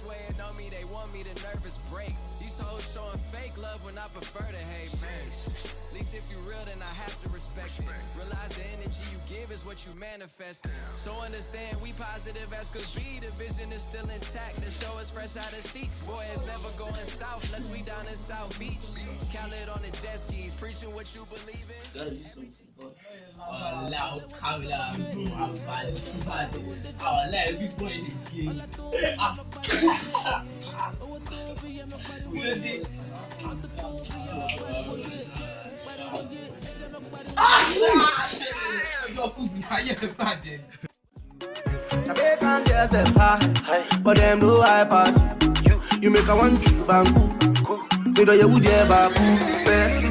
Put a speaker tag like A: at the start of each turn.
A: swaying on me, they want me to nervous break. These hoes showing fake love when I prefer to hate, man. At least if you real, then I have to respect it. Realize the energy you give is what you manifest. So understand we positive as could be. The vision is still intact. The show is fresh out of seats. Boy, it's never going south unless we down in South Beach. Khaled on the jet skis, preaching what you believe in.
B: Gotta do something, but loud camera, I'm bad. Our life we go in the game. Your food behind your budget.
C: Jamaican girls them high, but them do I pass you. You make a one trip and cool. You know you would ever cool.